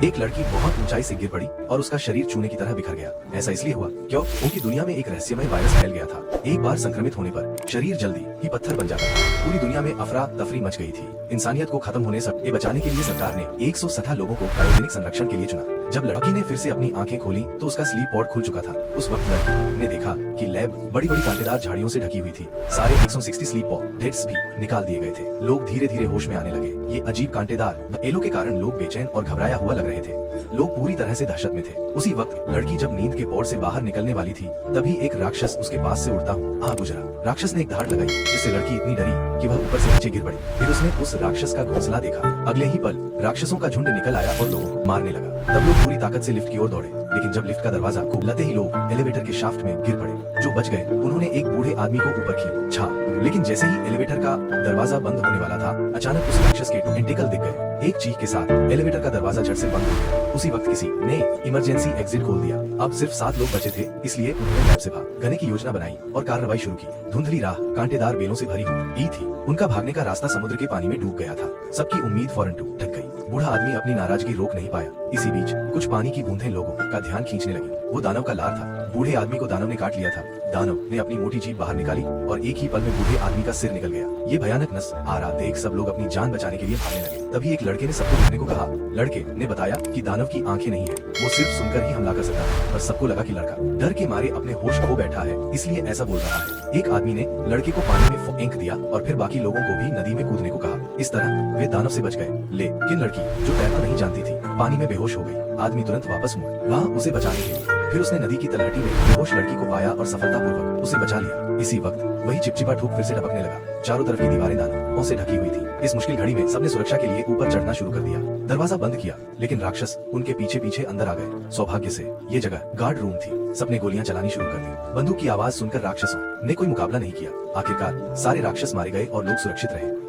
एक लड़की बहुत ऊंचाई से गिर पड़ी और उसका शरीर चूने की तरह बिखर गया। ऐसा इसलिए हुआ क्योंकि दुनिया में एक रहस्यमय वायरस फैल गया था। एक बार संक्रमित होने पर शरीर जल्दी ही पत्थर बन जाता था। पूरी दुनिया में अफरा तफरी मच गई थी। इंसानियत को खत्म होने से बचाने के लिए सरकार ने 160 लोगों को क्रायोजेनिक संरक्षण के लिए चुना। जब लड़की ने फिर से अपनी आंखें खोली तो उसका स्लीप पॉड खुल चुका था। उस वक्त लड़की ने देखा कि लैब बड़ी बड़ी कांटेदार झाड़ियों से ढकी हुई थी। सारे 160 स्लीप पॉड्स भी निकाल दिए गए थे। लोग धीरे धीरे होश में आने लगे। ये अजीब कांटेदार एलो के कारण लोग बेचैन और घबराया हुआ लग रहे थे। लोग पूरी तरह से दहशत में थे। उसी वक्त लड़की जब नींद के पॉड से बाहर निकलने वाली थी तभी एक राक्षस उसके पास से उड़ता आ गुजरा। राक्षस ने एक दहाड़ लगाई जिससे लड़की इतनी डरी कि वह ऊपर से नीचे गिर पड़ी। फिर उसने उस राक्षस का घोंसला देखा। अगले ही पल राक्षसों का झुंड निकल आया और लोगों को मारने लगा। तब लोग पूरी ताकत से लिफ्ट की ओर दौड़े, लेकिन जब लिफ्ट का दरवाजा खुलते ही लोग एलिवेटर के शाफ्ट में गिर पड़े। जो बच गए उन्होंने एक बूढ़े आदमी को ऊपर खींचा, लेकिन जैसे ही एलिवेटर का दरवाजा बंद होने वाला था अचानक उस राक्षस के टेंटिकल दिख गए। एक चीख के साथ एलिवेटर का दरवाजा झट से बंद हो गया। उसी वक्त किसी ने इमरजेंसी एग्जिट खोल दिया। अब सिर्फ 7 लोग बचे थे, इसलिए उन्होंने लैब से भागने की योजना बनाई और कार्रवाई शुरू की। धुंधली राह कांटेदार बेलों से भरी हुई थी। उनका भागने का रास्ता समुद्र के पानी में डूब गया था। सबकी उम्मीद फौरन टूट गई। बूढ़ा आदमी अपनी नाराजगी रोक नहीं पाया। इसी बीच कुछ पानी की बूंदें लोगों का ध्यान खींचने लगी। वो दानव का लार था। बूढ़े आदमी को दानव ने काट लिया था। दानव ने अपनी मोटी जीभ बाहर निकाली और एक ही पल में बूढ़े आदमी का सिर निकल गया। ये भयानक नजारा देख सब लोग अपनी जान बचाने के लिए भागने लगे। तभी एक लड़के ने सबको रुकने को कहा। लड़के ने बताया कि दानव की आंखें नहीं है, वो सिर्फ सुनकर ही हमला कर सकता है। पर सबको लगा कि लड़का डर के मारे अपने होश खो बैठा है, इसलिए ऐसा बोल रहा है। एक आदमी ने लड़के को पानी में फेंक दिया और फिर बाकी लोगों को भी नदी में कूदने को कहा। इस तरह वे दानव से बच गए। लेकिन लड़की जो तैरना नहीं जानती थी पानी में बेहोश हो गई। आदमी तुरंत वापस मुड़ वहाँ उसे बचाने के लिए। फिर उसने नदी की तलहटी में बेहोश लड़की को पाया और सफलतापूर्वक उसे बचा लिया। इसी वक्त वही चिपचिपा धूप फिर से टपकने लगा। चारों तरफ की दीवारें दानवों से ढकी हुई थी। इस मुश्किल घड़ी में सबने सुरक्षा के लिए ऊपर चढ़ना शुरू कर दिया। दरवाजा बंद किया, लेकिन राक्षस उनके पीछे पीछे अंदर आ गए। सौभाग्य से ये जगह गार्ड रूम थी। सबने गोलियां चलानी शुरू कर दी। बंदूक की आवाज सुनकर राक्षसों ने कोई मुकाबला नहीं किया। आखिरकार सारे राक्षस मारे गए और लोग सुरक्षित रहे।